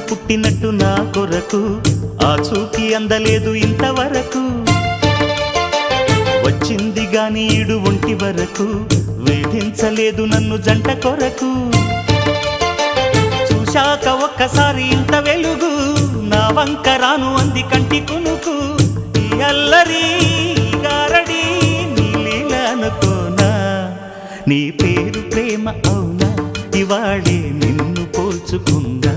పుట్టినట్టు నా కొరకు ఆ చూకి అందలేదు ఇంతవరకు వచ్చింది గాని ఈడు ఒంటి వరకు వేధించలేదు నన్ను జంట కొరకు చూశాక ఒక్కసారి ఇంత వెలుగు నా వంక రాను అంది కంటి కునుకు ఈ అల్లరి గారడి నీ లీల అనుకోనా నీ పేరు ప్రేమ అవునా ఇవాళే నిన్ను పోల్చుకుందా